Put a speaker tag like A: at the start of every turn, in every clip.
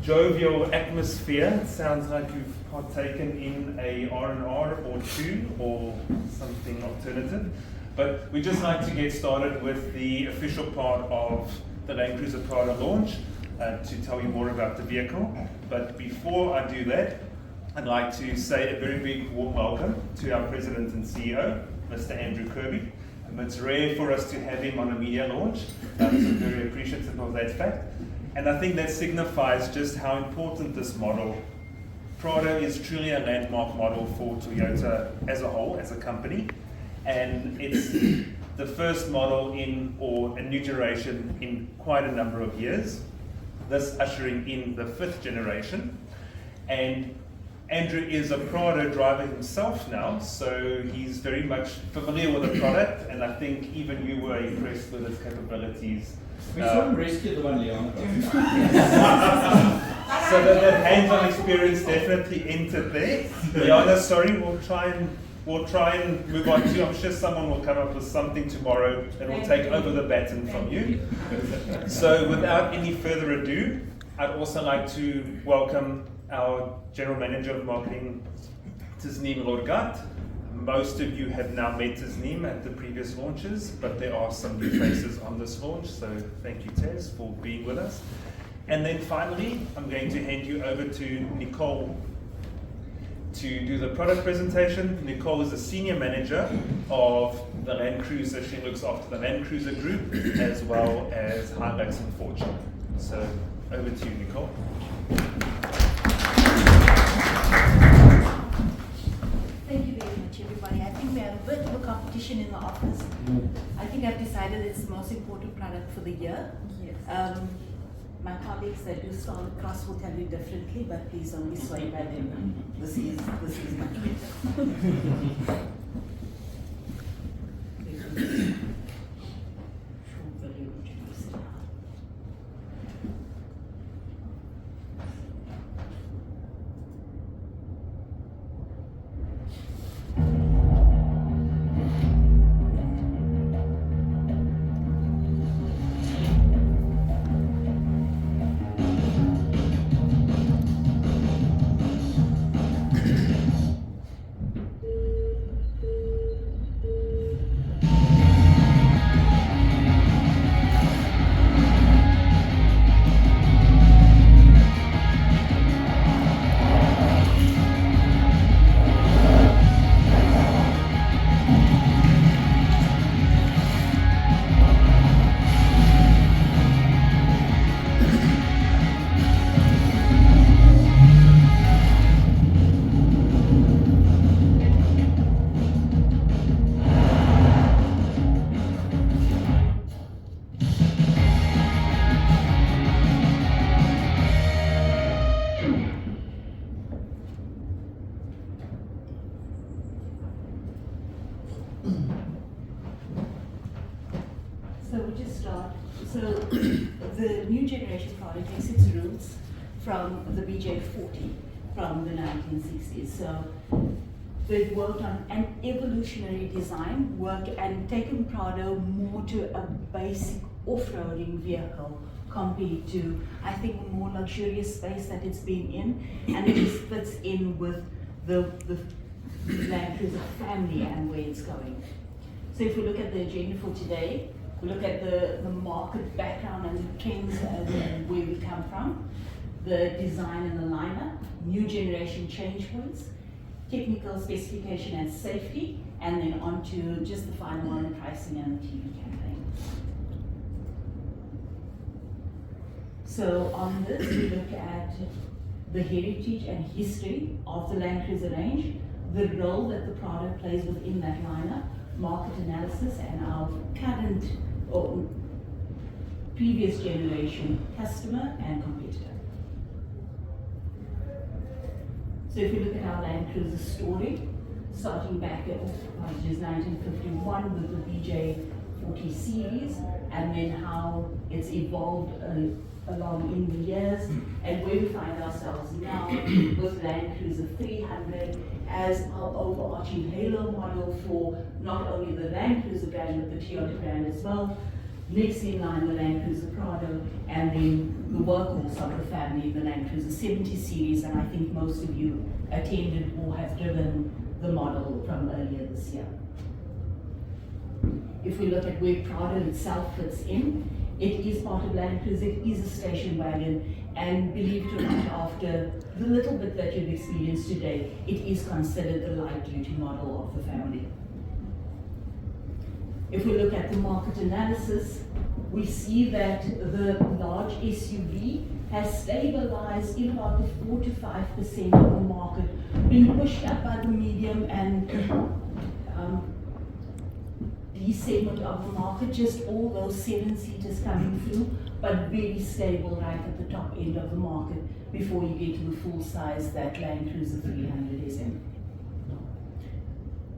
A: jovial atmosphere. It sounds like you've partaken in a R&R or two or something alternative. But we just like to get started with the official part of the Land Cruiser Prado launch to tell you more about the vehicle. But before I do that, I'd like to say a very big warm welcome to our President and CEO, Mr. Andrew Kirby. It's rare for us to have him on a media launch, so I'm very appreciative of that fact. And I think that signifies just how important this model, Prado is truly a landmark model for Toyota as a whole, as a company. And it's the first model in, or a new generation in quite a number of years. This ushering in the 5th generation. And Andrew is a Prado driver himself now, so he's very much familiar with the product, and I think even you were impressed with its capabilities.
B: We saw him rescue the one Leon.
A: So that hands-on experience definitely entered there. Liana, sorry, we'll try and move on to. I'm sure someone will come up with something tomorrow that will take over the baton from you. So without any further ado, I'd also like to welcome our General Manager of Marketing, Tasneem Lorgat. Most of you have now met Tasneem at the previous launches, but there are some new faces on this launch, so thank you, Taz, for being with us. And then finally, I'm going to hand you over to Nicole to do the product presentation. Nicole is a Senior Manager of the Land Cruiser. She looks after the Land Cruiser group, as well as Hilux and Fortune. So over to you, Nicole.
C: Thank you very much, everybody. I think we have a bit of a competition in the office. I think I've decided it's the most important product for the year. Yes. My colleagues that do Star Cross will tell you differently, but please don't be swayed by them. This is much better. So we just start. So the new generation Prado takes its roots from the BJ40 from the 1960s. So they've worked on an evolutionary design work and taken Prado more to a basic off-roading vehicle compared to, I think, a more luxurious space that it's been in, and it just fits in with the Land Cruiser family and where it's going. So if we look at the agenda for today, we look at the market background and the trends and where we come from, the design and the lineup, new generation change points, technical specification and safety, and then on to just the final one, pricing and the TV campaign. So on this, we look at the heritage and history of the Land Cruiser range, the role that the Prado plays within that lineup, market analysis, and our current or previous generation customer and competitor. So if you look at our Land Cruiser story, starting back at 1951 with the BJ40 series, and then how it's evolved along in the years, and where we find ourselves now with Land Cruiser 300 as our overarching halo model for not only the Land Cruiser brand but the Toyota brand as well. Next in line, the Land Cruiser Prado, and then the workhorse of the family, the Land Cruiser 70 series, and I think most of you attended or have driven the model from earlier this year. If we look at where Prado itself fits in, it is part of Land Cruiser, it is a station wagon, and believe it or not, after the little bit that you've experienced today, it is considered the light duty model of the family. If we look at the market analysis, we see that the large SUV has stabilized in about the 4 to 5% of the market, being pushed up by the medium and D segment of the market, just all those 7-seaters coming through, but very stable right at the top end of the market before you get to the full size that Land Cruiser 300 is in.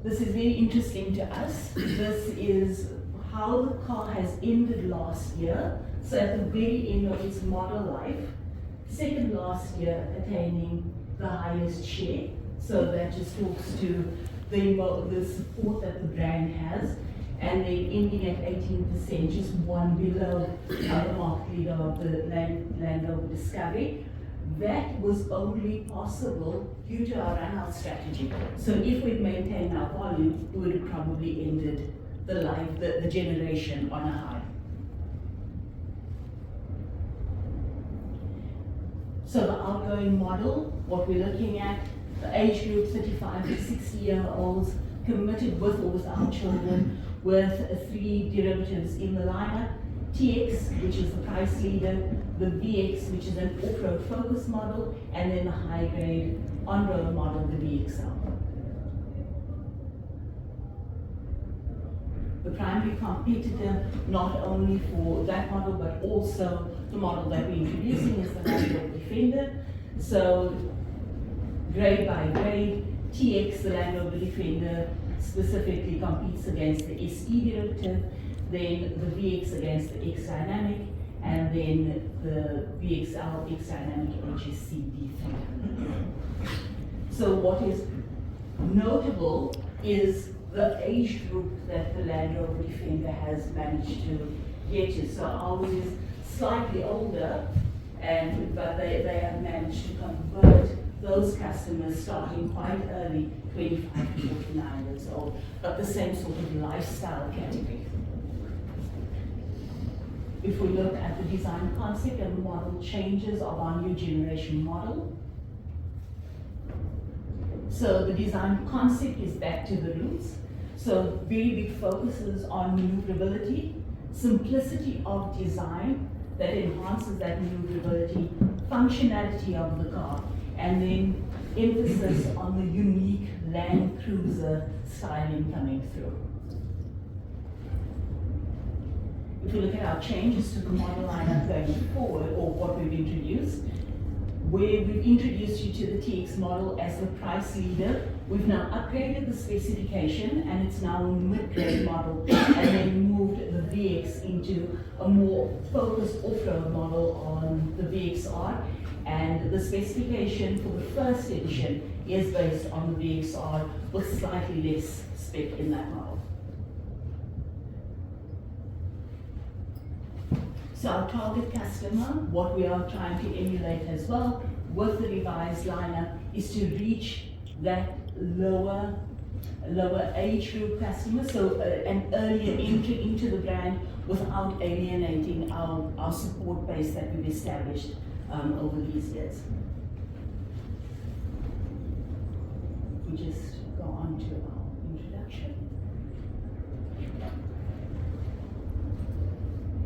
C: This is very interesting to us. This is how the car has ended last year. So at the very end of its model life, second last year attaining the highest share. So that just talks to the support that the brand has. And then ending at 18%, just one below the market leader of the Land Rover Discovery. That was only possible due to our run-out strategy. So if we'd maintained our volume, we would have probably ended the generation on a high. So the outgoing model, what we're looking at, the age group 35 to 60-year-olds, committed with or without children, with 3 derivatives in the lineup: TX, which is the price leader, the VX, which is an off-road focus model, and then the high-grade on-road model, the VXL. The primary competitor, not only for that model, but also the model that we're introducing is the Land Rover Defender. So, grade by grade, TX, the Land Rover Defender, specifically competes against the SE derivative, then the VX against the X Dynamic, and then the VXL X Dynamic HSC D300. So what is notable is the age group that the Land Rover Defender has managed to get to. So ours is slightly older, but they have managed to convert those customers starting quite early, 25 to 49 years old, but the same sort of lifestyle category. If we look at the design concept and the model changes of our new generation model, so the design concept is back to the roots. So very big focuses on maneuverability, simplicity of design that enhances that maneuverability, functionality of the car, and then emphasis on the unique Land Cruiser styling coming through. If we look at our changes to the model lineup going forward, or what we've introduced, where we've introduced you to the TX model as the price leader, we've now upgraded the specification and it's now a mid-grade model, and then moved the VX into a more focused off-road model on the VXR. And the specification for the first edition is based on the VXR with slightly less spec in that model. So our target customer, what we are trying to emulate as well with the revised lineup, is to reach that lower age group customer, so an earlier entry into the brand without alienating our support base that we've established over these years. We just go on to our introduction.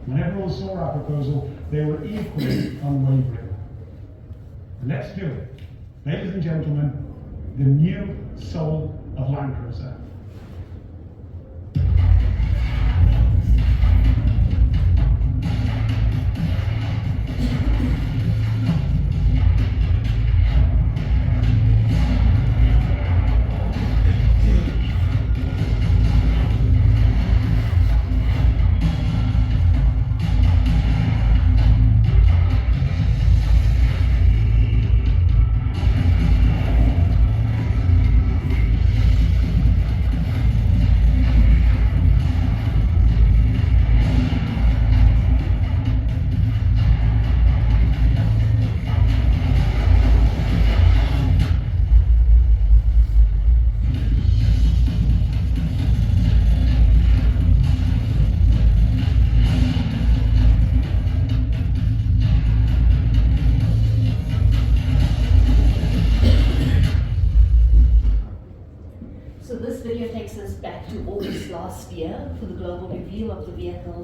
D: When everyone saw our proposal, they were equally unwavering. Let's do it. Ladies and gentlemen, the new soul of Land Cruiser.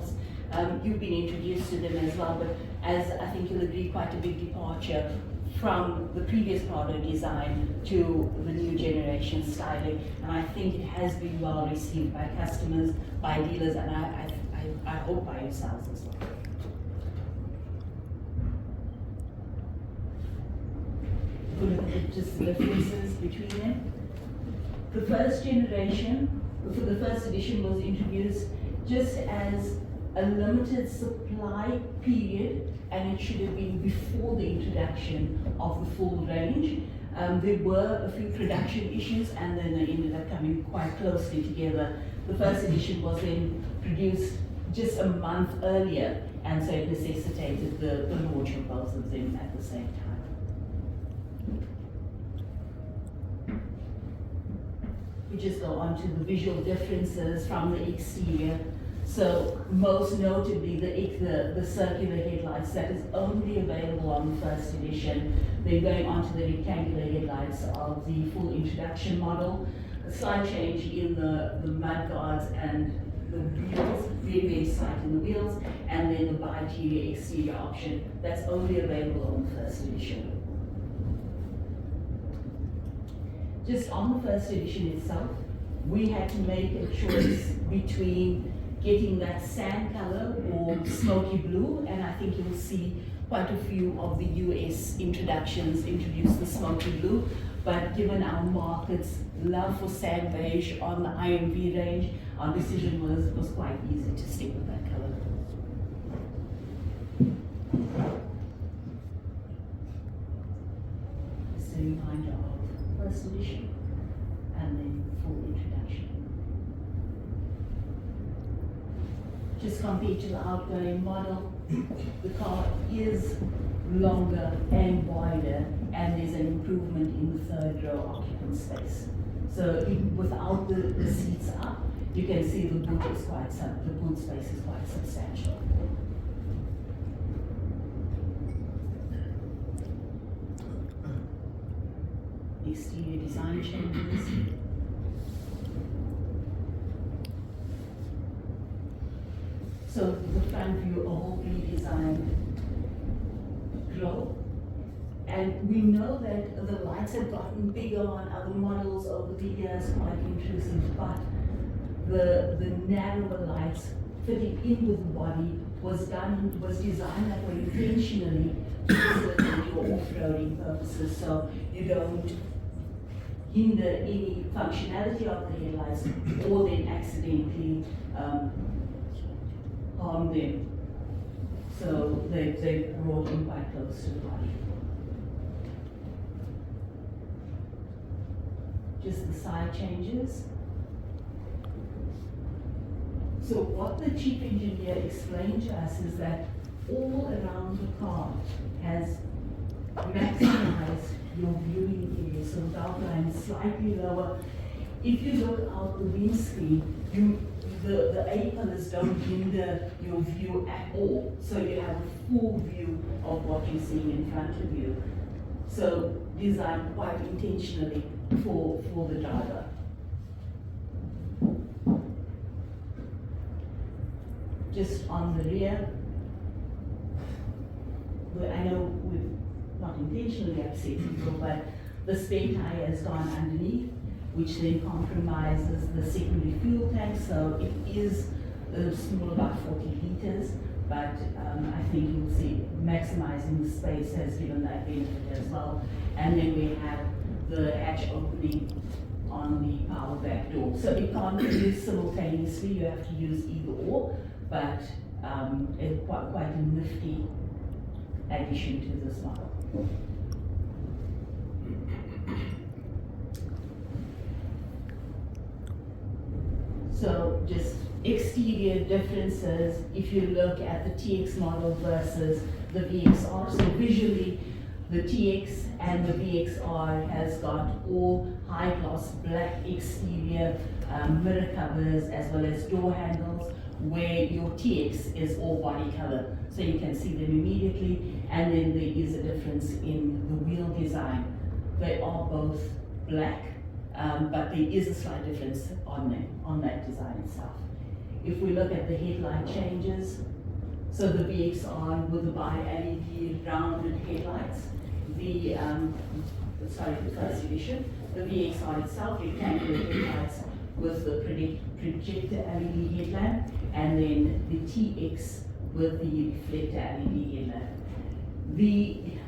C: models. You've been introduced to them as well, but as I think you'll agree, quite a big departure from the previous Prado design to the new generation styling. And I think it has been well received by customers, by dealers, and I hope by yourselves as well. Look at just the differences between them. The first generation, for the first edition, was introduced just as a limited supply period, and it should have been before the introduction of the full range. There were a few production issues, and then they ended up coming quite closely together. The first edition was then produced just a month earlier, and so it necessitated the launch of both of them at the same time. We just go on to the visual differences from the exterior. So most notably the circular headlights that is only available on the first edition. Then going on to the rectangular headlights of the full introduction model. A slight change in the mud guards and the wheels, very slight in the wheels, and then the bi-interior exterior option that's only available on the first edition. Just on the first edition itself, we had to make a choice between getting that sand color or smoky blue, and I think you'll see quite a few of the US introductions introduce the smoky blue, but given our market's love for sand beige on the IMV range, our decision was quite easy to stick with that color. Just a reminder of first edition and then full introduction. Just compared to the outgoing model, the car is longer and wider, and there's an improvement in the third row occupant space. So even without the seats up, you can see the boot space is quite substantial. Exterior design changes. So the front view, a whole redesigned grille. And we know that the lights have gotten bigger on other models over the years, quite intrusive, but the narrower lights fitting in with the body was designed that way intentionally to facilitate your off-roading purposes, so you don't hinder any functionality of the headlights or then accidentally harm them. So they brought in quite close to the body. Just the side changes. So what the chief engineer explained to us is that all around the car has maximized your viewing area. So the outline is slightly lower. If you look out the windscreen, the A-pillars don't hinder your view at all. So you have a full view of what you're seeing in front of you. So designed quite intentionally for the driver. Just on the rear, I know we've not intentionally upset people, but the spare tire has gone underneath, which then compromises the secondary fuel tank, so it is small, about 40 liters, but I think you'll see maximizing the space has given that benefit as well. And then we have the hatch opening on the power back door. So it can't be used simultaneously, you have to use either or, but it's quite a nifty addition to this model. So just exterior differences, if you look at the TX model versus the VXR, so visually the TX and the VXR has got all high gloss black exterior mirror covers as well as door handles, where your TX is all body color, so you can see them immediately. And then there is a difference in the wheel design. They are both black, but there is a slight difference on them, on that design itself. If we look at the headlight changes, so the VXR with the bi-LED rounded headlights, the first edition, the VXR itself, rectangular headlights with the projector LED headlamp, and then the TX with the reflector LED headlamp. The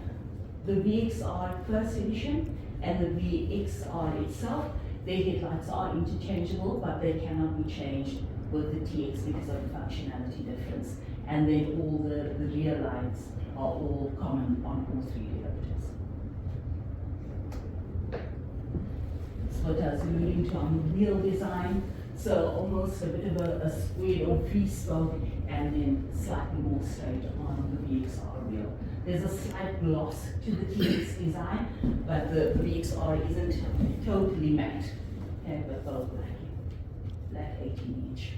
C: VXR first edition and the VXR itself, their headlights are interchangeable, but they cannot be changed with the TX because of the functionality difference. And then all the rear lights are all common on all three derivatives. That's what I was alluding to on the wheel design. So almost a bit of a square or three-spoke, and then slightly more straight on the VXR wheel. There's a slight gloss to the TX design, but the VXR isn't totally matte. Okay, but both black 18-inch.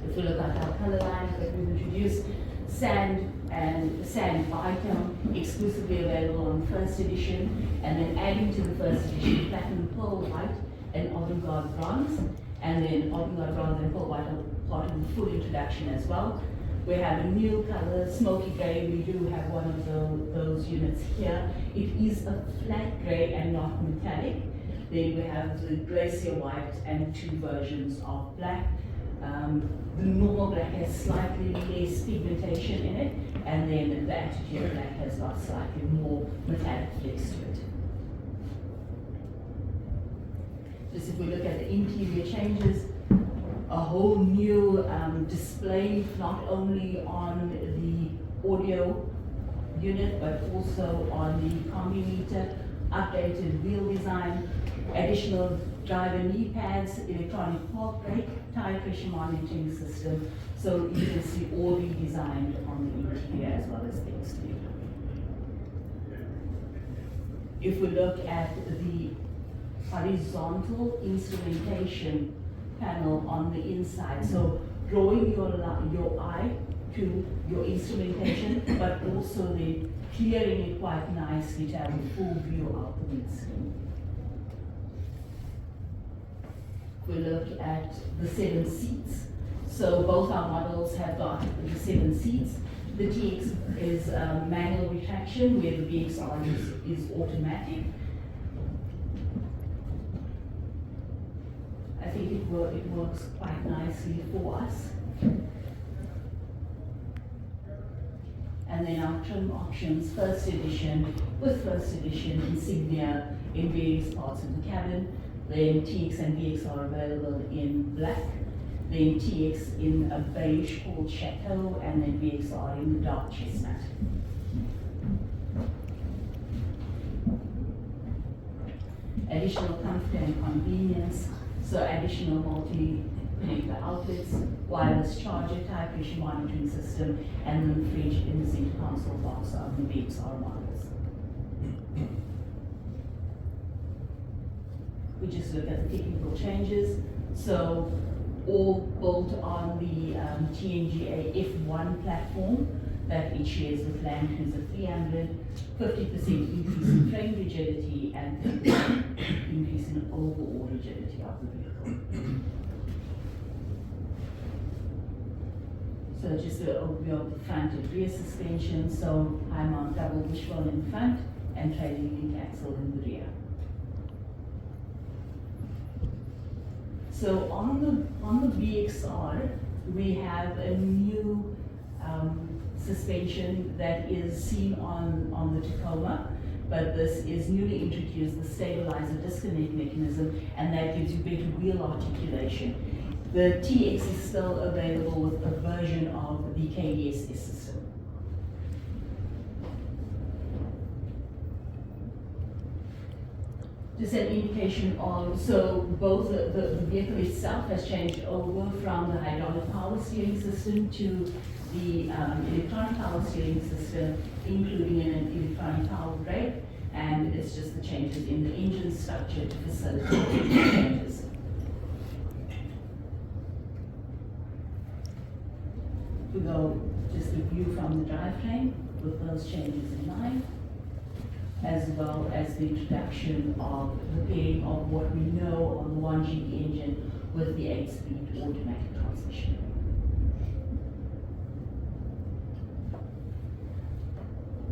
C: If we look at our color lines that we've introduced, sand and sand bitone, exclusively available on first edition, and then adding to the first edition, platinum pearl white and avant-garde bronze, and then avant-garde bronze and pearl white are part of the full introduction as well. We have a new color, smoky gray. We do have one of those units here. It is a flat gray and not metallic. Then we have the glacier white and two versions of black. The normal black has slightly less pigmentation in it, and then the attitude black has got slightly more metallic flex to it. Just if we look at the interior changes, a whole new display, not only on the audio unit, but also on the combi meter, updated wheel design, additional driver knee pads, electronic park brake, tire pressure monitoring system, so you can see all redesigned on the interior as well as the exterior. If we look at the horizontal instrumentation panel on the inside, so drawing your eye to your instrumentation, but also then clearing it quite nicely to have a full view of the windscreen. We look at the 7 seats. So both our models have got the 7 seats. The TX is manual retraction, where the VXR is automatic. I think it works quite nicely for us. And then our trim options, first edition, with first edition insignia in various parts of the cabin. Then TX and VX are available in black. Then TX in a beige called Chateau, and then VX are in the dark chestnut. Additional comfort and convenience, so additional multi-connector outlets, wireless charger, tire pressure monitoring system, and then the fridge in the center console box of the VXR models. We just look at the technical changes. So all built on the TNGA F1 platform that it shares with Land Cruiser 300, 50% increase in frame rigidity and 30% increase in overall rigidity of the vehicle. So just an overview of the front and rear suspension. So high mount double wishbone in front and trailing link axle in the rear. So on the VXR, we have a new suspension that is seen on the Tacoma, but this is newly introduced, the stabilizer disconnect mechanism, and that gives you better wheel articulation. The TX is still available with a version of the KDSS system. Just an indication of, so both the vehicle itself has changed over from the hydraulic power steering system to the electronic power steering system, including an electronic power brake, and it's just the changes in the engine structure to facilitate the changes. We go just a view from the drivetrain with those changes in mind, as well as the introduction of the pairing of what we know on the 1GE engine with the 8-speed automatic transmission.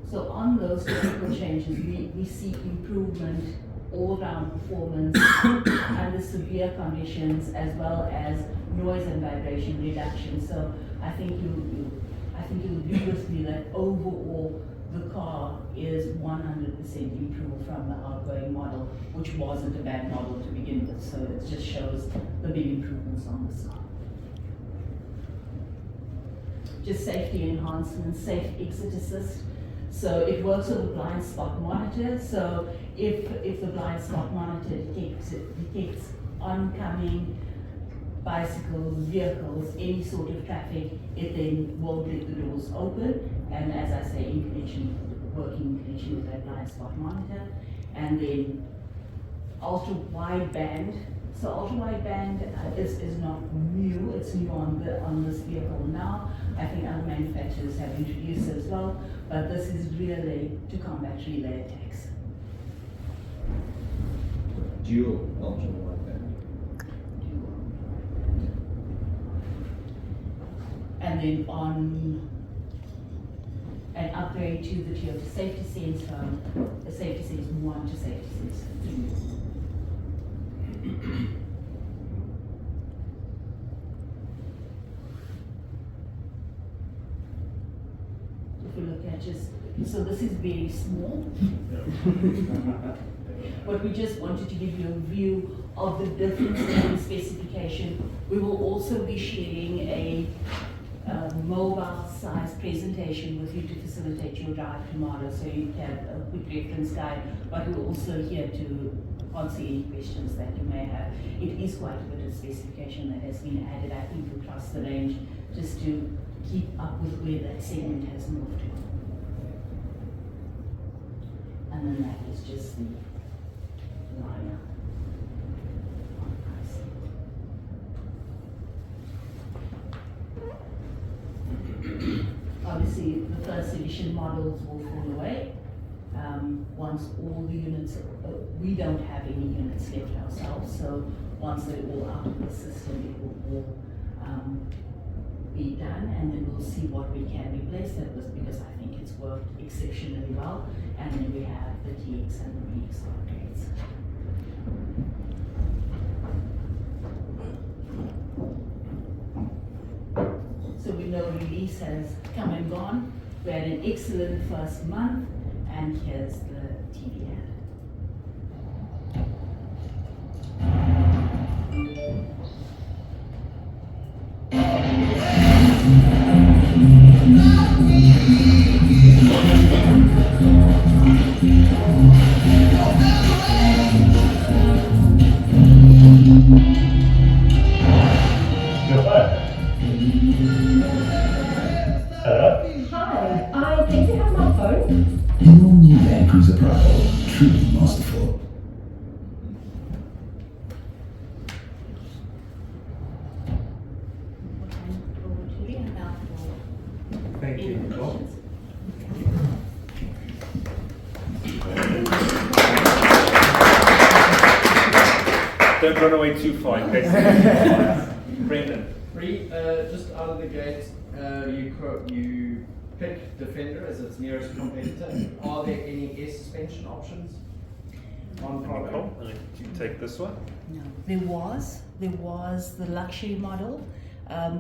C: So on those technical changes, we see improvement all around performance under severe conditions, as well as noise and vibration reduction. So I think you'll agree with me that overall the car is 100% improved from the outgoing model, which wasn't a bad model to begin with. So it just shows the big improvements on this car. Just safety enhancements, safe exit assist. So it works with a blind spot monitor. So if the blind spot monitor detects oncoming bicycles, vehicles, any sort of traffic, it then won't let the doors open. And as I say, working in connection with that blind spot monitor. And then ultra wideband. So ultra wideband is not new. It's new on this vehicle now. I think other manufacturers have introduced it as well, but this is really to combat relay attacks.
B: Dual ultra wideband.
C: And then on an upgrade to the Toyota Safety Sense from the Safety Sense 1 to Safety Sense 3. If we look at so this is very small. But we just wanted to give you a view of the difference in specification. We will also be sharing a mobile size presentation with you to facilitate your drive tomorrow, so you can have a quick reference guide, but we're also here to answer any questions that you may have. It is quite a bit of specification that has been added, I think, across the range, just to keep up with where that segment has moved to. And then that is just the lineup on pricing. Obviously, the first edition models will fall away. Once all the units, we don't have any units left ourselves, so once they're all out of the system, it will all be done, and then we'll see what we can replace that with, because I think it's worked exceptionally well. And then we have the TX and the VX upgrades. So we know release has come and gone. We had an excellent first month, and here's the TV ad.
E: Hi, I think you have my phone.
F: Your new Land Cruiser Prado, truly masterful.
A: Thank you, Nicole. Don't run away too far in case Brendan.
B: Just out of the gate, you pick Defender as its nearest competitor. Are there any air suspension options on Prado?
A: Nicole, I'll let you take this one.
C: No, there was the luxury model.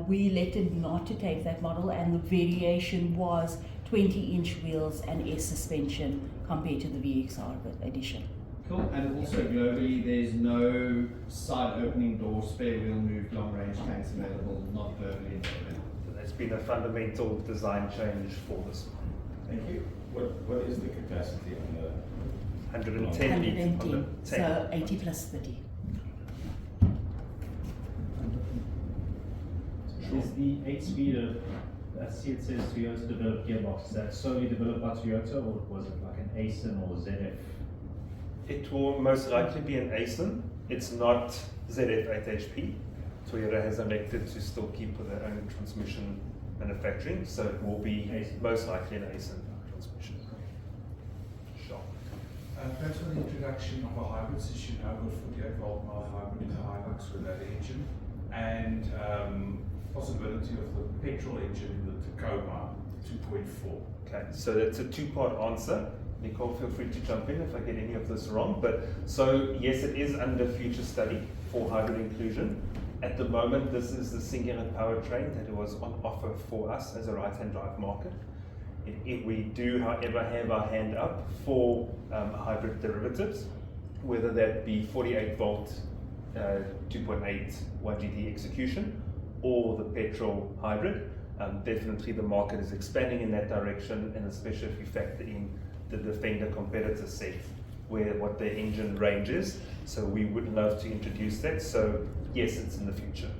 C: We elected not to take that model, and the variation was 20-inch wheels and air suspension compared to the VXR edition.
B: Cool. And also globally, there's no side opening door, spare wheel move, long range tanks available, not globally available.
A: There's been a fundamental design change for this one.
B: Thank you.
G: What is the capacity on the
A: 110 litres on
C: 110,
A: the
C: so
A: tank.
C: 80 plus 30.
H: Is the 8-speeder, I see it says Toyota developed gearbox, is that solely developed by Toyota, or was it like an ASIN or ZF?
A: It will most likely be an ASIN. It's not ZF 8HP. Toyota has elected to still keep with their own transmission manufacturing, so it will be
H: ASIN.
A: most likely an ASIN transmission. Sure.
I: Thanks for the introduction of a hybrid, since you know with 48 volt mild hybrid in the Hilux with that engine, and possibility of the petrol engine in the Tacoma 2.4.
A: Okay, so that's a two-part answer. Nicole, feel free to jump in if I get any of this wrong. But so yes, it is under future study for hybrid inclusion. At the moment, this is the singular powertrain that was on offer for us as a right-hand drive market. We do, however, have our hand up for hybrid derivatives, whether that be 48 volt 2.8 1GT execution or the petrol hybrid. Definitely the market is expanding in that direction, and especially if you factor in the Defender competitor set, where what their engine range is. So we would love to introduce that. So yes, it's in the future.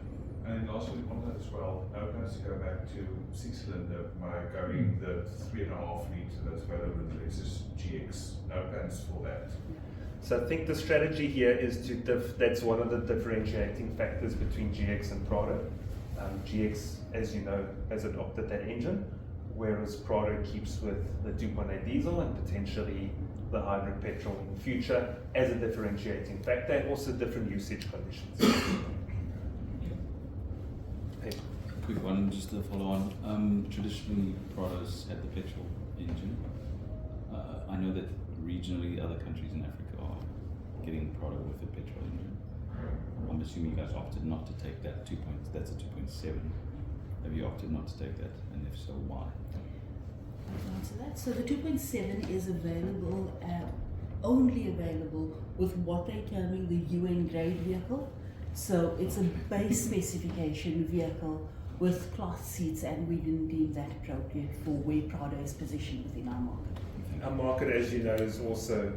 I: And lastly, on that as well, no plans to go back to 6-cylinder going the 3.5 litre that's available in the Lexus GX. No plans for that.
A: So I think the strategy here is to that's one of the differentiating factors between GX and Prado. GX, as you know, has adopted that engine, whereas Prado keeps with the 2.8 diesel and potentially the hybrid petrol in the future as a differentiating factor, and also different usage conditions. Hey.
J: Quick one, just to follow on. Traditionally, Prado's had the petrol engine. I know that regionally other countries in Africa are getting Prado with the petrol engine. I'm assuming you guys opted not to take that that's a 2.7. Have you opted not to take that? And if so, why?
C: I'll answer that. So the 2.7 is available, only available with what they're terming the UN grade vehicle. So it's a base specification vehicle with cloth seats, and we didn't deem that appropriate for where Prado is positioned within our market.
A: Our market, as you know, is also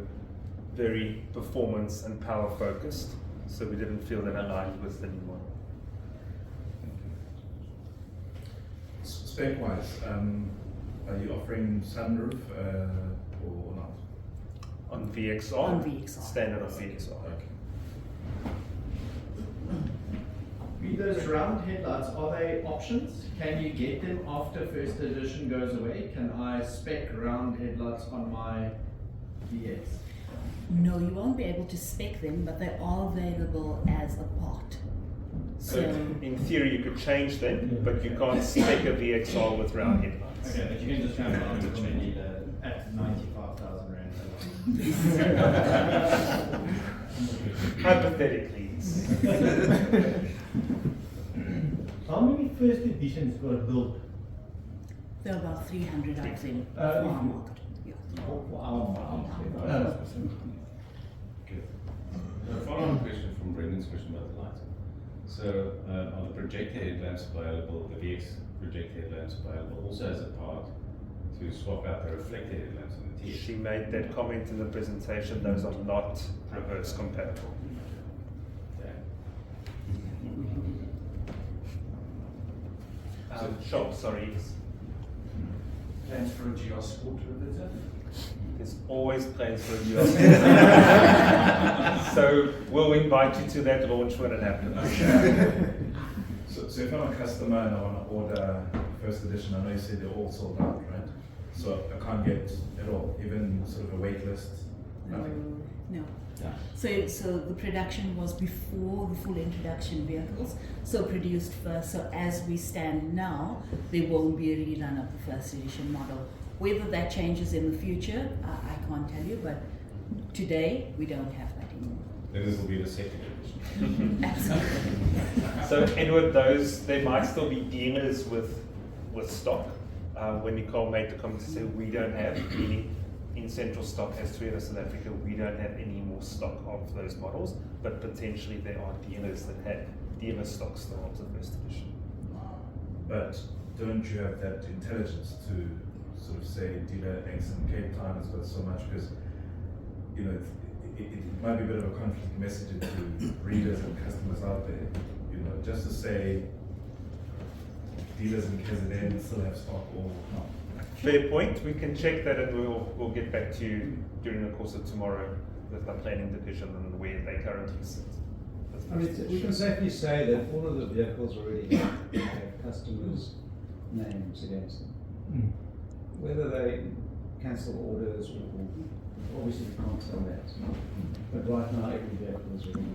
A: very performance and power focused, so we didn't feel that aligned with the new one.
G: Spec-wise, are you offering sunroof or not?
A: On VXR?
C: On VXR.
A: Standard on VXR.
B: With those round headlights, are they options? Can you get them after first edition goes away? Can I spec round headlights on my VX?
C: No, you won't be able to spec them, but they are available as a part.
A: So in theory you could change them, but you can't spec a VXR with round headlights.
B: Okay, but you can just have it from a dealer at 95,000 rand.
A: Hypothetically.
H: How many first editions were built?
C: There are about 300 of them for
H: if
C: our
H: you-
C: market. Yeah.
H: For our market.
G: Good. A follow-on question from Brendan's question about the lighting. So, are the projector headlamps available, the VX projector headlamps available also as a part to swap out the reflector headlamps on the TX?
A: She made that comment in the presentation, those are not reverse compatible. Shop, sorry.
I: Plans for a GR Sport derivative?
A: There's always plans for a US. So we'll invite you to that launch when it happens.
G: So if I'm a customer and I want to order first edition, I know you said they're all sold out, right? So I can't get at all, even sort of a wait list, nothing?
C: No.
J: Yeah.
C: So the production was before the full introduction vehicles, so produced first. So as we stand now, there won't be a rerun of the first edition model. Whether that changes in the future, I can't tell you, but today we don't have that anymore.
G: Then this will be the second edition.
C: Absolutely.
A: So Edward, there might still be dealers with stock. When Nicole made the comment to say we don't have any in central stock as Toyota South Africa, we don't have any more stock of those models, but potentially there are dealers that have dealer stock still of the first edition.
G: But don't you have that intelligence to sort of say dealer X in Cape Town has got so much? Because, you know, it might be a bit of a conflict message to readers and customers out there, you know, just to say dealers in KZN still have stock or not.
A: Fair point. We can check that, and we'll get back to you during the course of tomorrow with our planning division and where they currently sit.
K: I mean, we can safely say that all of the vehicles already have customers' names against them. Whether they cancel orders, or obviously we can't sell that. But right now, every vehicle is already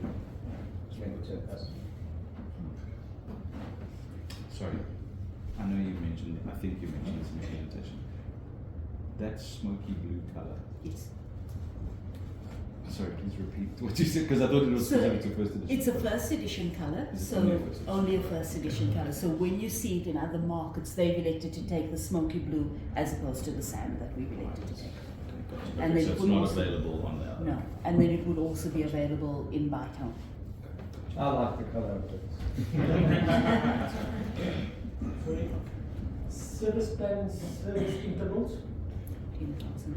K: linked to a customer.
J: Sorry, I know you mentioned, I think you mentioned this in your presentation. That smoky blue color.
C: Yes.
J: Sorry, please repeat what you said, because I thought it was specific to first edition.
C: It's a first edition color,
J: Is it
C: so
J: only a first edition?
C: only a first edition color. So when you see it in other markets, they've elected to take the smoky blue as opposed to the sand that we've elected to take.
J: Gotcha.
C: And
J: Okay,
C: then
J: so
C: it
J: it's
C: will
J: not
C: also-
J: available on the other.
C: No, and then it would also be available in Bytown.
K: I like the color of it.
E: Service plans, service intervals?
C: 10,000.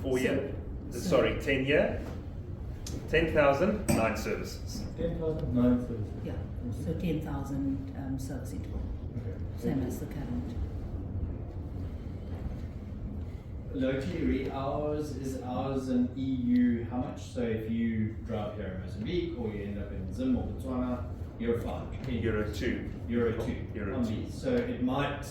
A: 4 year,
C: So-
A: sorry, 10 year, 10,000, 9 services.
E: 10,000?
K: 9 services.
C: Yeah, so 10,000 service interval,
K: Okay.
C: same as the current.
B: Locally, ours an EU how much? So if you drive here in Mozambique or you end up in Zim or Botswana, Euro 5.
A: Euro 2.
B: Euro 2
A: Euro
B: on
A: 2.
B: these. So it might,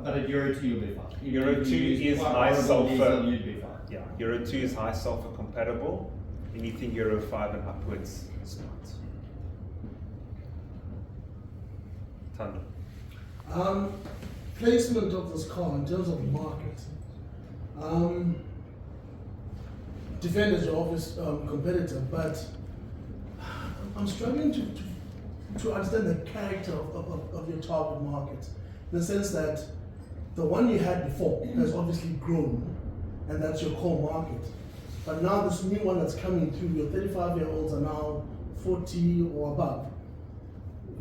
B: but at Euro 2 you'll be fine. Even
A: Euro
B: if
A: 2
B: you use
A: is
B: quite
A: high
B: horrible
A: sulfur.
B: diesel, you'd be fine.
A: Yeah, Euro 2 is high sulfur compatible. Anything Euro 5 and upwards is not. Tando.
L: Placement of this car in terms of market. Defender is your obvious competitor, but I'm struggling to understand the character of your target market, in the sense that the one you had before has obviously grown, and that's your core market. But now this new one that's coming through, your 35-year-olds are now 40 or above.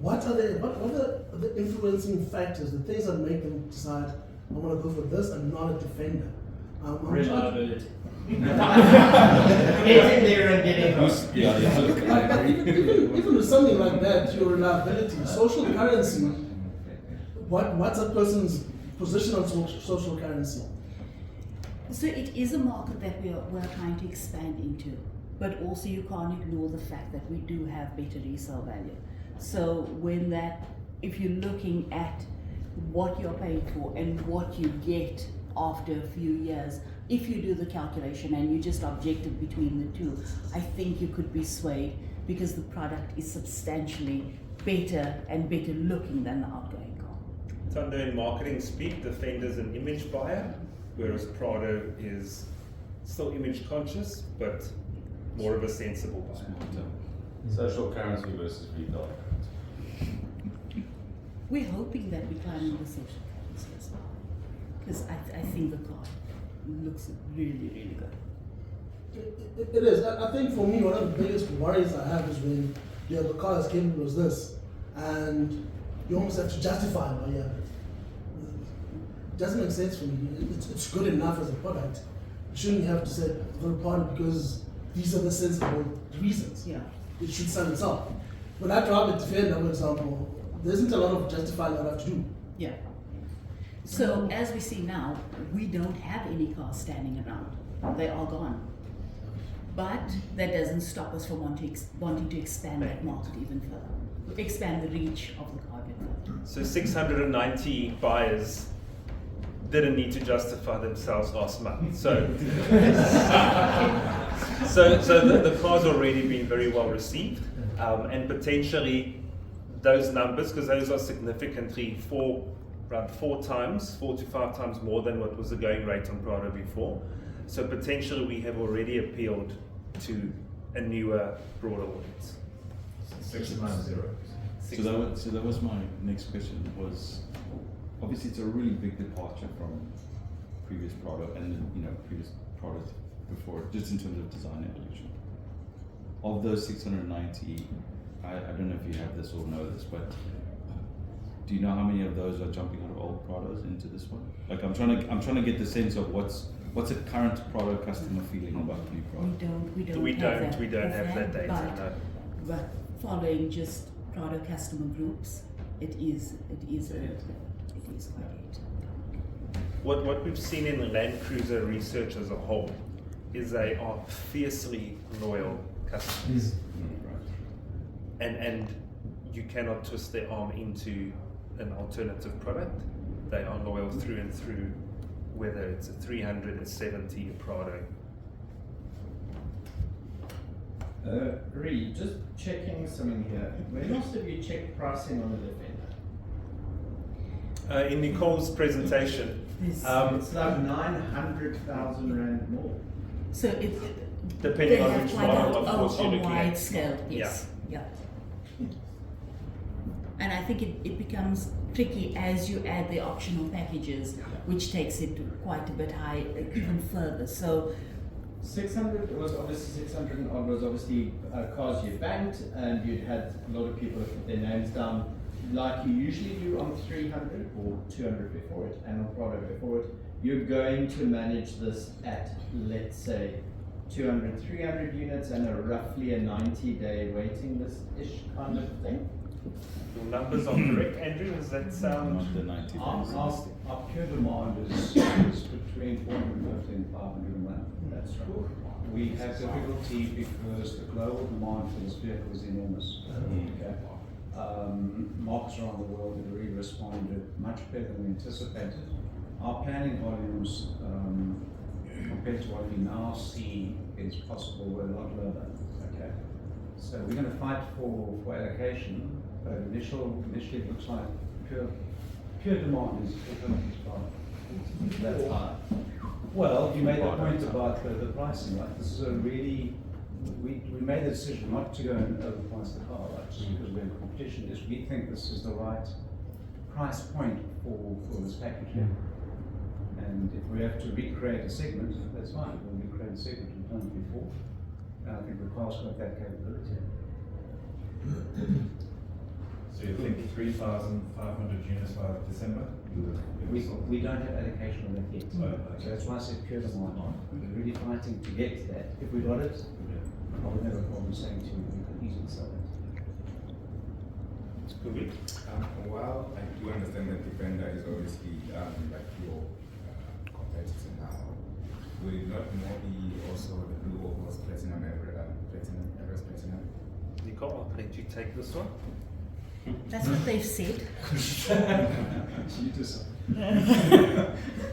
L: What are the influencing factors, the things that make them decide, I want to go for this and not a Defender?
B: Reliability. Getting there and getting home.
L: Even with something like that, your reliability, social currency, what's a person's position on social currency?
C: So it is a market that we're trying to expand into, but also you can't ignore the fact that we do have better resale value. So if you're looking at what you're paying for and what you get after a few years, if you do the calculation and you just objective between the two, I think you could be swayed because the product is substantially better and better looking than the outgoing car.
A: Tando, in marketing speak, Defender's an image buyer, whereas Prado is still image conscious, but more of a sensible buyer.
M: Social currency versus retail.
C: We're hoping that we climb in the social currency as well, because I think the car looks really, really good.
L: It is. I think for me, one of the biggest worries I have is when you have a car as capable as this, and you almost have to justify why you have it. It doesn't make sense for me. It's good enough as a product. You shouldn't have to say, I've got a product because these are the sensible reasons.
C: Yeah.
L: It should sell itself. When I drive a Defender, for example, there isn't a lot of justifying that I have to do.
C: Yeah. So as we see now, we don't have any cars standing around. They are gone. But that doesn't stop us from wanting to expand that market even further, expand the reach of the car even further.
A: So 690 buyers didn't need to justify themselves last month. So, the car's already been very well received, and potentially those numbers, because those are significantly around 4 to 5 times more than what was the going rate on Prado before. So potentially we have already appealed to a newer, broader audience.
G: 690.
J: So that was my next question. Was obviously it's a really big departure from previous Prado and previous products before, just in terms of design evolution. Of those 690, I don't know if you have this or know this, but do you know how many of those are jumping out of old Prados into this one? Like I'm trying to get the sense of what's a current Prado customer feeling about the new Prado.
C: We don't
A: have that data. No.
C: But following just Prado customer groups, it is quite it.
A: What we've seen in the Land Cruiser research as a whole is they are fiercely loyal customers. And you cannot twist their arm into an alternative product. They are loyal through and through whether it's a 300, a 70, a Prado.
B: Reed, just checking something here. When last have you checked pricing on the Defender?
A: In Nicole's presentation,
B: It's like 900,000 rand more.
C: So
A: depending
C: they
A: on
C: have
A: which
C: quite
A: model, of course,
C: a
A: you're looking
C: wide
A: at.
C: scale, yes, yeah. And I think it becomes tricky as you add the optional packages, which takes it quite a bit high, even further. So
B: 600 was obviously 600 and odd was obviously cars you banked, and you'd had a lot of people put their names down, like you usually do on 300 or 200 before it, and on Prado before it. You're going to manage this at, let's say, 200, 300 units and roughly a 90-day waiting list-ish kind of thing.
A: Your numbers are correct, Andrew. Does that sound?
J: Not the 90 days.
K: Our pure demand is between 450 and 500 rand.
B: That's right.
K: We have difficulty because the global demand for this vehicle is enormous. Okay. Markets around the world have really responded much better than we anticipated. Our planning volumes, compared to what we now see is possible, were a lot lower. Okay. So we're going to fight for allocation, but initially it looks like pure demand is 455.
B: That's high.
K: Well, you made the point about the pricing, right? This is a really, we made the decision not to go and overprice the car, right? Just because we're in competition. Is we think this is the right price point for this package here. And if we have to recreate a segment, that's fine. We'll recreate a segment we've done it before. And I think the car's got that capability.
G: So you think 3,500 units by December?
K: We don't have allocation of that yet.
G: Okay.
K: So that's why I said pure demand. We're really fighting to get to that. If we got it, I would never have a problem saying to you, we could easily sell it.
N: While I do understand that Defender is obviously like your competitor now, will it not more be also the Blue Opal's Platinum Everest Platinum?
A: Nicole, I'll let you take this one.
C: that's what they've said.
K: You just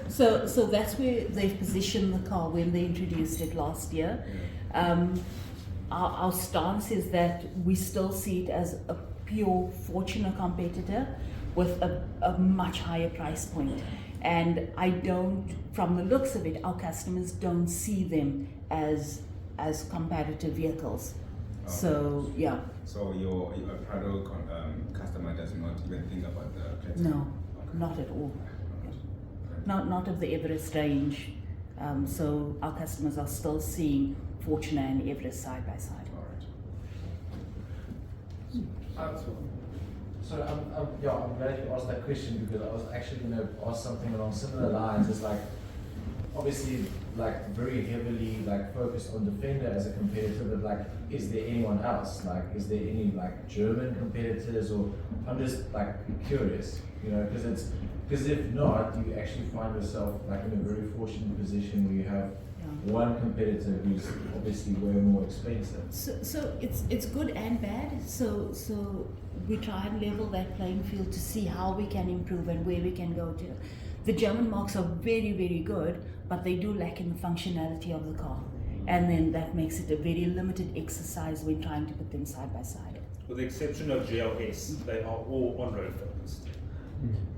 C: So that's where they've positioned the car when they introduced it last year. Our stance is that we still see it as a pure Fortuner competitor with a much higher price point. And I don't, from the looks of it, our customers don't see them as competitive vehicles.
N: Oh.
C: So yeah.
N: So your Prado customer does not even think about the Platinum?
C: No, not at all. Not of the Everest range. So our customers are still seeing Fortuner and Everest side by side.
O: So I'm glad you asked that question, because I was actually going to ask something along similar lines. It's like, obviously, like very heavily like focused on Defender as a competitor, but like, is there anyone else? Like, is there any like German competitors? Or I'm just like curious, you know, because if not, you actually find yourself like in a very fortunate position where you have one competitor who's obviously way more expensive.
C: So it's good and bad. So we try and level that playing field to see how we can improve and where we can go to. The German marks are very, very good, but they do lack in the functionality of the car. And then that makes it a very limited exercise when trying to put them side by side.
A: With the exception of GLS, they are all on-road focused.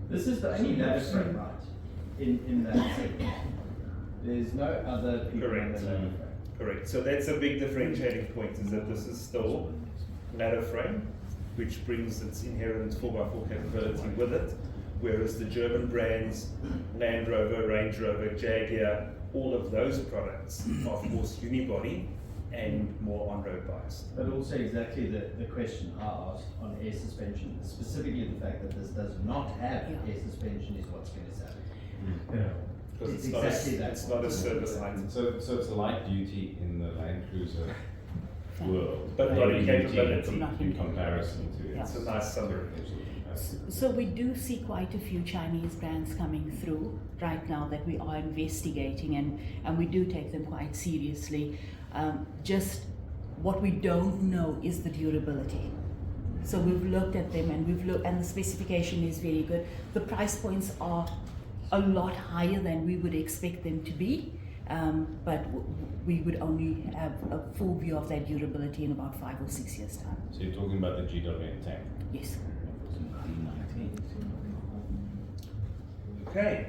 B: This is the only ladder frame, right? In that segment. There's no other people on the ladder frame.
A: Correct. So that's a big differentiating point, is that this is still ladder frame, which brings its inherent 4x4 capability with it, whereas the German brands, Land Rover, Range Rover, Jaguar, all of those products are of course unibody and more on-road biased.
B: But also exactly the question I asked on air suspension, specifically the fact that this does not have air suspension is what's going to sell it.
M: Yeah.
A: Because it's
B: exactly that.
A: It's not a service item.
M: So it's a light duty in the Land Cruiser world,
A: But not in
M: heavy duty
A: capability.
M: in comparison to
C: Yeah.
A: It's a nice summary.
C: So we do see quite a few Chinese brands coming through right now that we are investigating, and we do take them quite seriously. Just what we don't know is the durability. So we've looked at them and and the specification is very good. The price points are a lot higher than we would expect them to be, but we would only have a full view of that durability in about 5 or 6 years' time.
M: So you're talking about the GWM tank?
C: Yes.
A: Okay.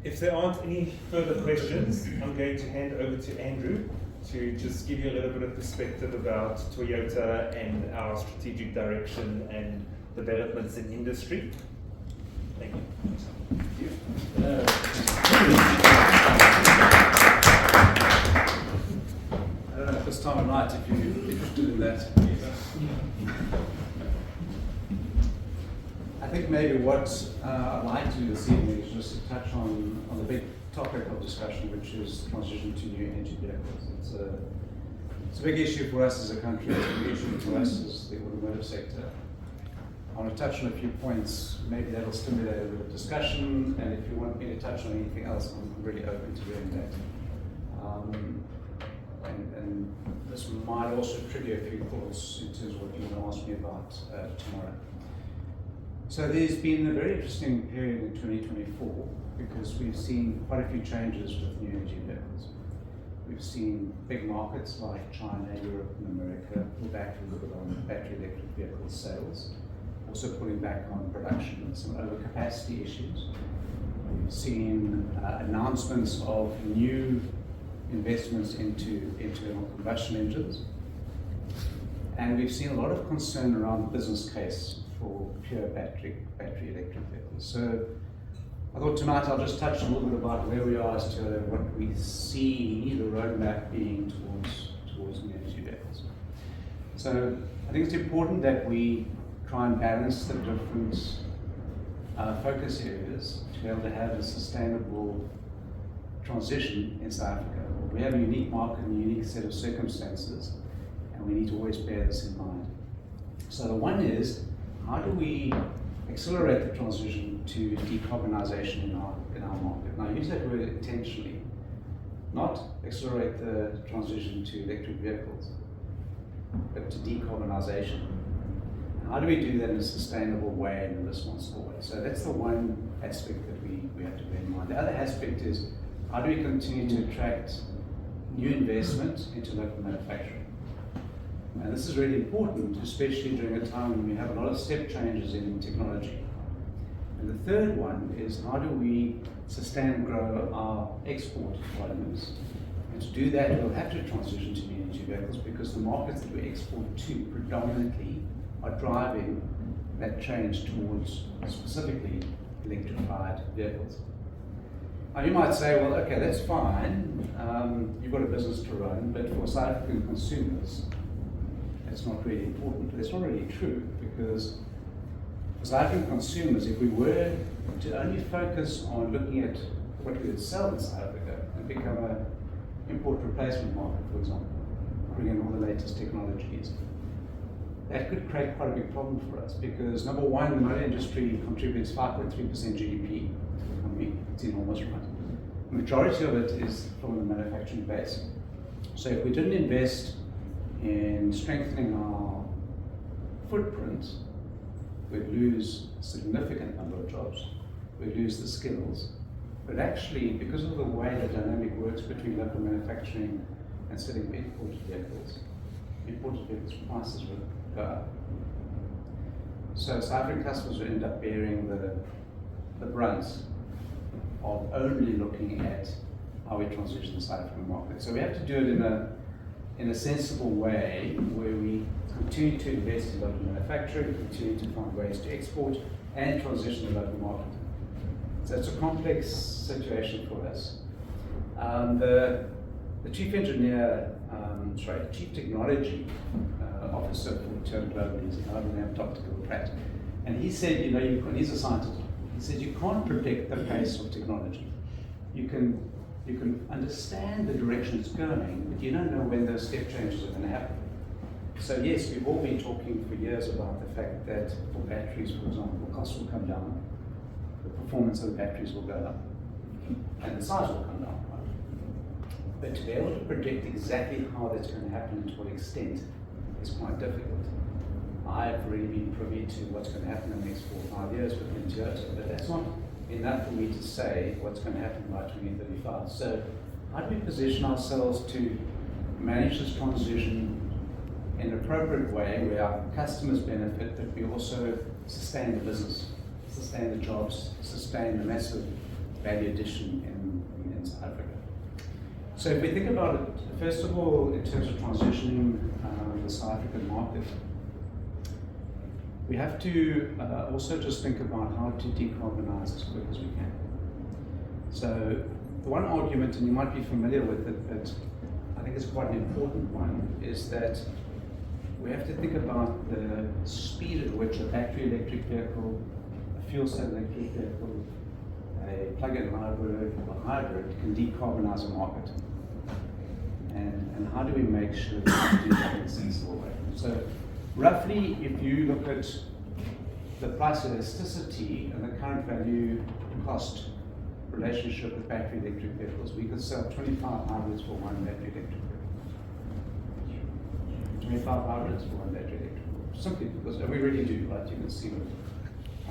A: If there aren't any further questions, I'm going to hand over to Andrew to just give you a little bit of perspective about Toyota and our strategic direction and developments in industry. Thank you.
K: I don't know if this time of night if you're interested in that. I think maybe what I'd like to do this evening is just to touch on the big topic of discussion, which is transition to new energy vehicles. It's a big issue for us as a country, it's a big issue for us as the automotive sector. I want to touch on a few points, maybe that'll stimulate a bit of discussion, and if you want me to touch on anything else, I'm really open to doing that. And this might also trigger a few thoughts in terms of what you want to ask me about tomorrow. So there's been a very interesting period in 2024 because we've seen quite a few changes with new energy vehicles. We've seen big markets like China, Europe, and America pull back a little bit on battery electric vehicle sales, also pulling back on production and some overcapacity issues. We've seen announcements of new investments into internal combustion engines. And we've seen a lot of concern around the business case for pure battery electric vehicles. So I thought tonight I'll just touch a little bit about where we are as to what we see the roadmap being towards new energy vehicles. So I think it's important that we try and balance the different focus areas to be able to have a sustainable transition in South Africa. We have a unique market and a unique set of circumstances, and we need to always bear this in mind. So the one is, how do we accelerate the transition to decarbonisation in our market? And I use that word intentionally, not accelerate the transition to electric vehicles, but to decarbonisation. How do we do that in a sustainable way and in a responsible way? So that's the one aspect that we have to bear in mind. The other aspect is, how do we continue to attract new investment into local manufacturing? And this is really important, especially during a time when we have a lot of step changes in technology. And the third one is, how do we sustain and grow our export volumes? And to do that, we'll have to transition to new energy vehicles because the markets that we export to predominantly are driving that change towards specifically electrified vehicles. Now you might say, well, okay, that's fine. You've got a business to run, but for South African consumers, it's not really important. But it's not really true because for South African consumers, if we were to only focus on looking at what we would sell in South Africa and become an import replacement market, for example, bring in all the latest technologies, that could create quite a big problem for us because number one, the motor industry contributes 5.3% GDP to the economy. It's enormous, right? The majority of it is from the manufacturing base. So if we didn't invest in strengthening our footprint, we'd lose a significant number of jobs. We'd lose the skills. But actually, because of the way the dynamic works between local manufacturing and selling imported vehicles prices would go up. So South African customers would end up bearing the brunt of only looking at how we transition the South African market. So we have to do it in a sensible way where we continue to invest in local manufacturing, continue to find ways to export and transition the local market. So it's a complex situation for us. The chief technology officer for Toyota Global is Dr. Pratt, and he said, he's a scientist. He said you can't predict the pace of technology. You can understand the direction it's going, but you don't know when those step changes are going to happen. So yes, we've all been talking for years about the fact that for batteries, for example, costs will come down, the performance of the batteries will go up, and the size will come down. But to be able to predict exactly how that's going to happen and to what extent is quite difficult. I've already been privy to what's going to happen in the next 4 or 5 years within Toyota, but that's not enough for me to say what's going to happen by 2035. So how do we position ourselves to manage this transition in an appropriate way where our customers benefit, but we also sustain the business, sustain the jobs, sustain the massive value addition in South Africa. So if we think about it, first of all, in terms of transitioning the South African market, we have to also just think about how to decarbonize as quick as we can. So the one argument, and you might be familiar with it, but I think it's quite an important one, is that we have to think about the speed at which a battery electric vehicle, a fuel cell electric vehicle, a plug-in hybrid, or a hybrid can decarbonize a market. And how do we make sure that we do that in a sensible way? So roughly, if you look at the price elasticity and the current value cost relationship with battery electric vehicles, we could sell 25 hybrids for one battery electric vehicle. 25 hybrids for one battery electric vehicle. Simply because, and we really do, right? You can see what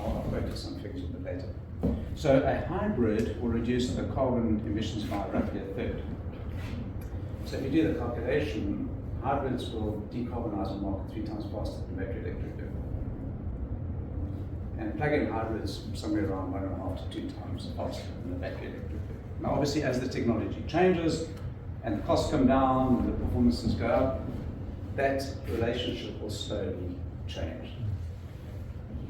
K: I'll go to some figures a bit later. So a hybrid will reduce the carbon emissions by roughly a third. So if you do the calculation, hybrids will decarbonize a market 3 times faster than battery electric vehicle. And plug-in hybrids somewhere around 1.5 to 2 times faster than the battery electric vehicle. Now obviously as the technology changes and the costs come down and the performances go up, that relationship will slowly change.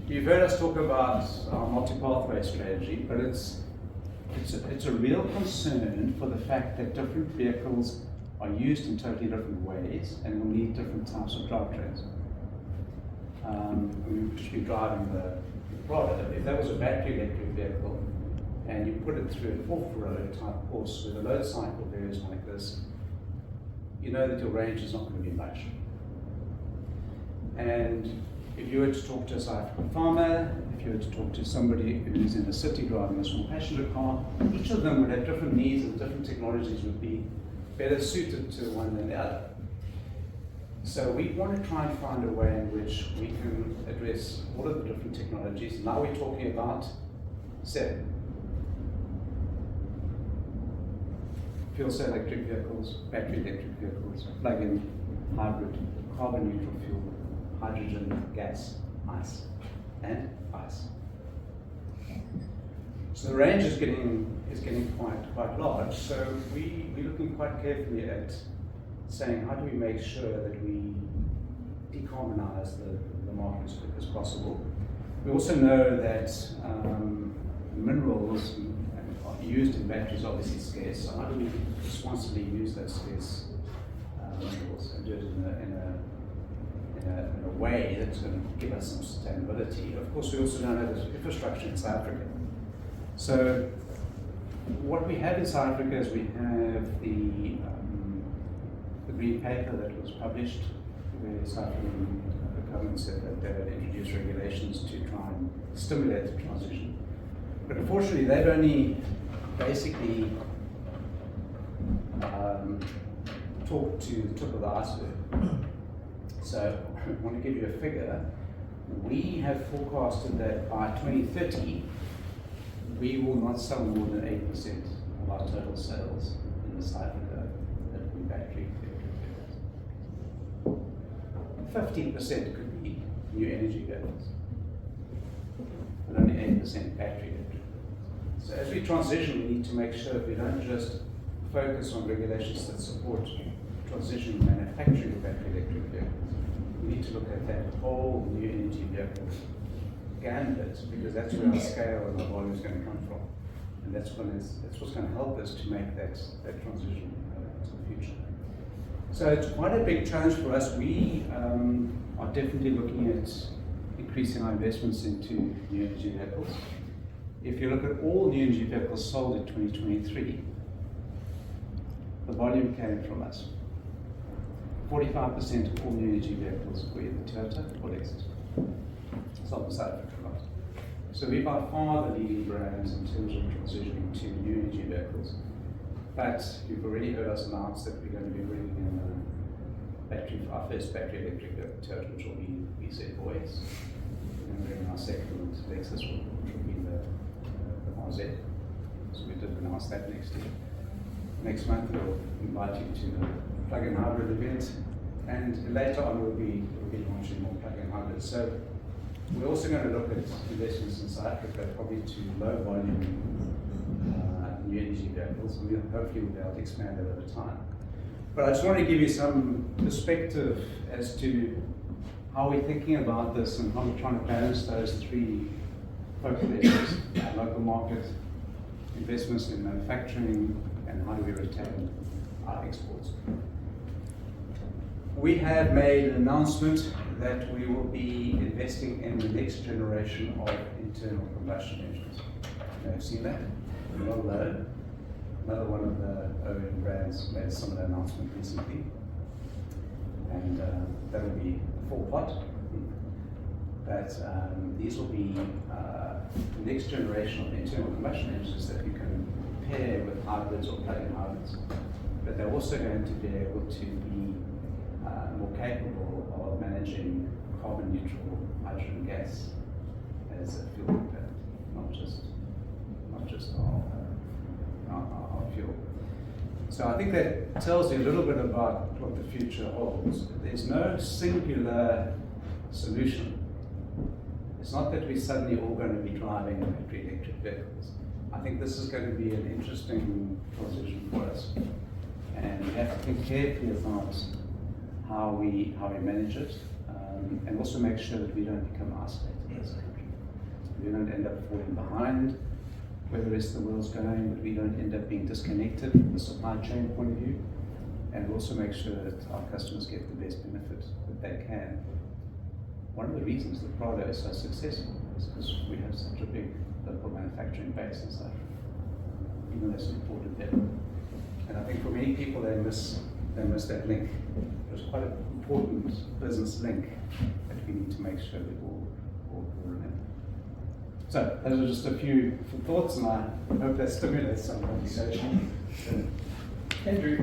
K: You've heard us talk about our multi-pathway strategy, but it's a real concern for the fact that different vehicles are used in totally different ways and will need different types of drivetrains. We've just been driving the Prado. If that was a battery electric vehicle and you put it through an off-road type course with a load cycle varies like this, you know that your range is not going to be much. And if you were to talk to a South African farmer, if you were to talk to somebody who's in a city driving a small passenger car, each of them would have different needs and different technologies would be better suited to one than the other. So we want to try and find a way in which we can address all of the different technologies. Now we're talking about 7. Fuel cell electric vehicles, battery electric vehicles, plug-in, hybrid, carbon neutral fuel, hydrogen, gas, ice, and ice. So the range is getting quite large. So we're looking quite carefully at saying how do we make sure that we decarbonize the market as quick as possible. We also know that minerals used in batteries are obviously scarce. So how do we responsibly use those scarce minerals and do it in a way that's going to give us some sustainability? Of course, we also don't have this infrastructure in South Africa. So what we have in South Africa is we have the green paper that was published where South African government said that they would introduce regulations to try and stimulate the transition. But unfortunately, they've only basically talked to the tip of the iceberg. So I want to give you a figure. We have forecasted that by 2030, we will not sell more than 8% of our total sales in the South Africa that will be battery electric vehicles. 15% could be new energy vehicles, but only 8% battery electric. So as we transition, we need to make sure we don't just focus on regulations that support transition manufacturing of battery electric vehicles. We need to look at that whole new energy vehicle gambit, because that's where our scale and our volume is going to come from, and that's what's going to help us to make that transition to the future. So it's quite a big challenge for us. We are definitely looking at increasing our investments into new energy vehicles. If you look at all new energy vehicles sold in 2023, the volume came from us. 45% of all new energy vehicles were either Toyota or Lexus. Sold in South Africa, right? So we're by far the leading brands in terms of transitioning to new energy vehicles. But you've already heard us announce that we're going to be bringing in our first battery electric Toyota, which will be BZ4X. We're going to bring our second Lexus, which will be the RZ. So we did announce that next year. Next month we'll invite you to the plug-in hybrid event, and later on we'll be launching more plug-in hybrids. So we're also going to look at investments in South Africa, probably to low volume new energy vehicles, and hopefully we'll be able to expand that over time. But I just want to give you some perspective as to how we're thinking about this and how we're trying to balance those three focal areas: local market, investments in manufacturing, and how do we retain our exports. We have made an announcement that we will be investing in the next generation of internal combustion engines. You may have seen that. We're not alone. Another one of the OEM brands made some of the announcement recently. And that will be a full pot. But these will be the next generation of internal combustion engines that you can pair with hybrids or plug-in hybrids. But they're also going to be able to be more capable of managing carbon neutral hydrogen gas as a fuel component, not just our fuel. So I think that tells you a little bit about what the future holds. There's no singular solution. It's not that we're suddenly all going to be driving battery electric vehicles. I think this is going to be an interesting transition for us, and we have to think carefully about how we manage it, and also make sure that we don't become isolated as a country. We don't end up falling behind where the rest of the world's going, but we don't end up being disconnected from the supply chain point of view, and also make sure that our customers get the best benefit that they can. One of the reasons that Prado is so successful is because we have such a big local manufacturing base in South Africa, even though it's imported there. And I think for many people they miss that link. It's quite an important business link that we need to make sure that we'll remember. So those are just a few thoughts, and I hope that stimulates some conversation.
B: Andrew,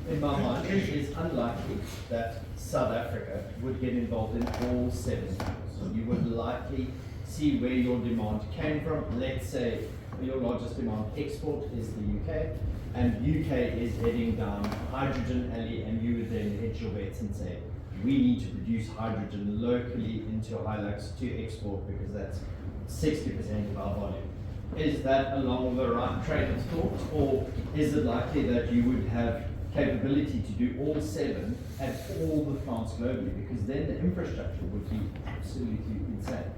B: in my mind, it is unlikely that South Africa would get involved in all 7 fields. You would likely see where your demand came from. Let's say your largest demand export is the UK, and UK is heading down hydrogen alley, and you would then hedge your bets and say, we need to produce hydrogen locally into Hilux to export because that's 60% of our volume. Is that along the right train of thought, or is it likely that you would have capability to do all 7 at all the plants globally, because then the infrastructure would be absolutely insane?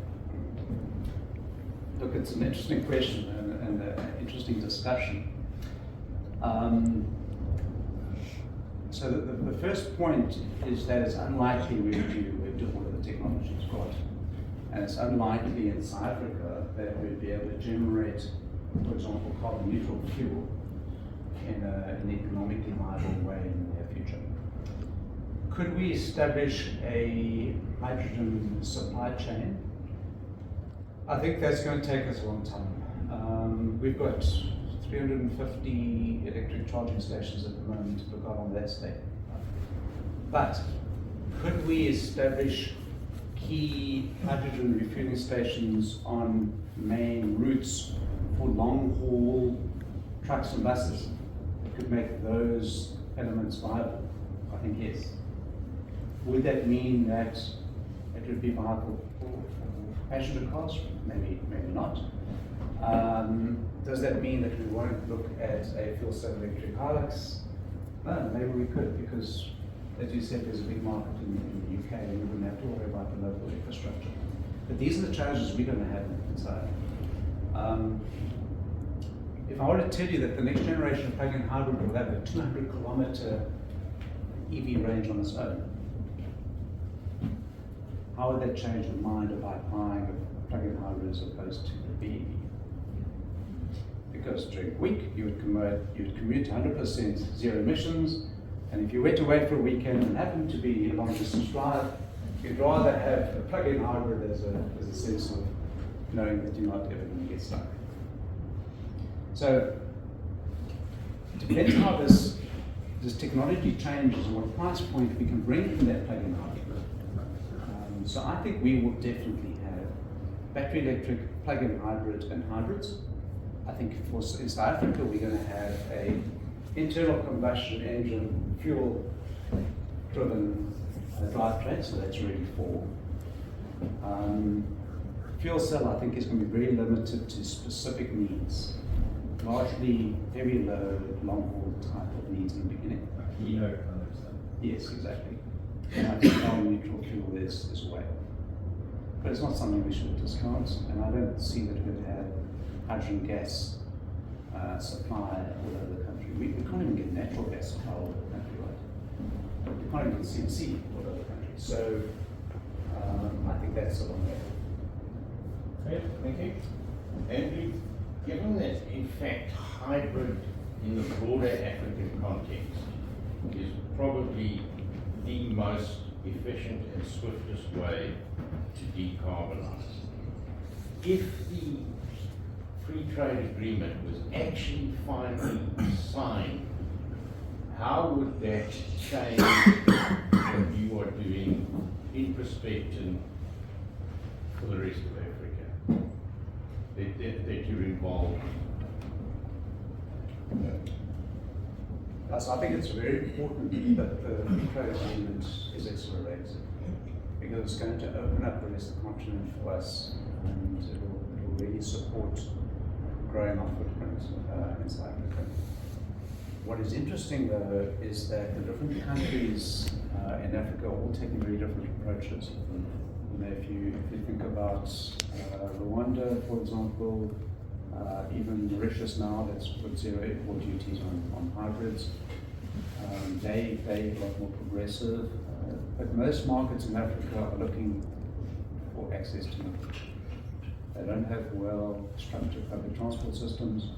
K: Look, it's an interesting question and an interesting discussion. So the first point is that it's unlikely we would do all of the technologies right. And it's unlikely in South Africa that we'd be able to generate, for example, carbon neutral fuel in an economically viable way in the near future. Could we establish a hydrogen supply chain? I think that's going to take us a long time. We've got 350 electric charging stations at the moment. We've got on that state. But could we establish key hydrogen refueling stations on main routes for long-haul trucks and buses that could make those elements viable? I think yes. Would that mean that it would be viable for passenger cars? Maybe not. Does that mean that we won't look at a fuel cell electric Hilux? No, maybe we could, because as you said, there's a big market in the UK, and we wouldn't have to worry about the local infrastructure. But these are the challenges we're going to have inside. If I were to tell you that the next generation of plug-in hybrid will have a 200-kilometer EV range on its own, how would that change your mind about buying a plug-in hybrid as opposed to the BEV? Because during the week you would commute 100% zero emissions, and if you went away for a weekend and happened to be a long distance drive, you'd rather have a plug-in hybrid as a sense of knowing that you're not ever going to get stuck. So it depends how this technology changes and what price point we can bring from that plug-in hybrid. So I think we will definitely have battery electric plug-in hybrid and hybrids. I think in South Africa we're going to have a internal combustion engine fuel-driven drivetrain, so that's really 4. Fuel cell, I think, is going to be very limited to specific needs, largely heavy load, long haul type of needs in the beginning. Yes, exactly. And I think carbon neutral fuel is a way. But it's not something we should discount, and I don't see that we're going to have hydrogen gas supply all over the country. We can't even get natural gas supply all over the country, right? We can't even get CNC all over the country. So I think that's a long way.
H: Okay, thank you.
P: Andrew, given that in fact hybrid in the broader African context is probably the most efficient and swiftest way to decarbonize, if the free trade agreement was actually finally signed, how would that change what you are doing in perspective for the rest of Africa that you're involved in?
K: So I think it's very important that the free trade agreement is accelerated, because it's going to open up the rest of the continent for us, and it will really support growing our footprint in South Africa. What is interesting though is that the different countries in Africa are all taking very different approaches. You know, if you think about Rwanda, for example, even Mauritius now, that's put 0 import duties on hybrids. They're a lot more progressive, but most markets in Africa are looking for access to market. They don't have well-structured public transport systems,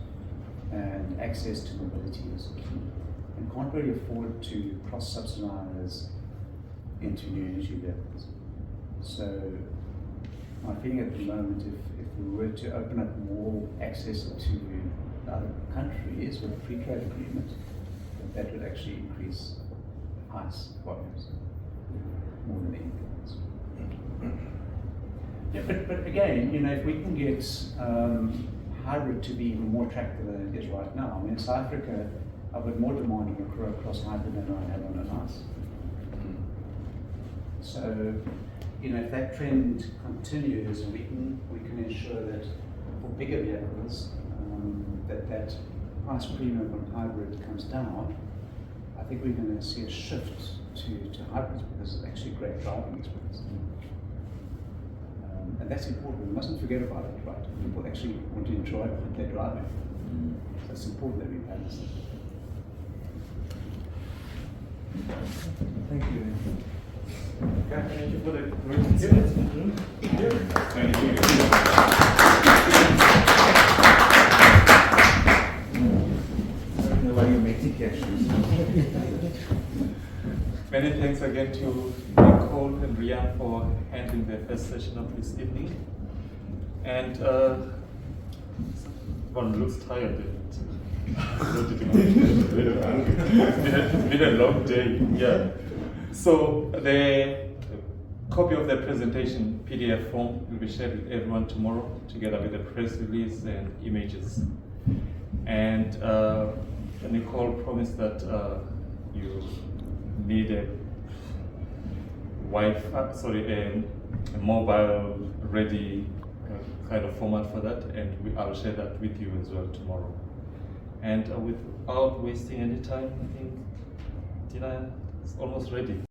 K: and access to mobility is key. And can't really afford to cross-subsidize into new energy vehicles. So my feeling at the moment, if we were to open up more access to other countries with a free trade agreement, that would actually increase ICE volumes more than anything else. Yeah, but again, you know, if we can get hybrid to be even more attractive than it is right now. I mean, in South Africa, I've got more demand on a cross hybrid than I have on an ICE. So, you know, if that trend continues, we can ensure that for bigger vehicles, that price premium on hybrid comes down. I think we're going to see a shift to hybrids, because it's actually a great driving experience. And that's important. We mustn't forget about it, right? People actually want to enjoy what they're driving. So it's important that we balance it.
A: Thank you. Okay, thank you for the great insights. Thank you. Many thanks again to Nicole and Rian for handling the first session of this evening. And one looks tired. It's been a long day. Yeah. So the copy of the presentation PDF form will be shared with everyone tomorrow, together with the press release and images. And Nicole promised that you need a mobile ready kind of format for that, and I'll share that with you as well tomorrow. And without wasting any time, I think dinner is almost ready.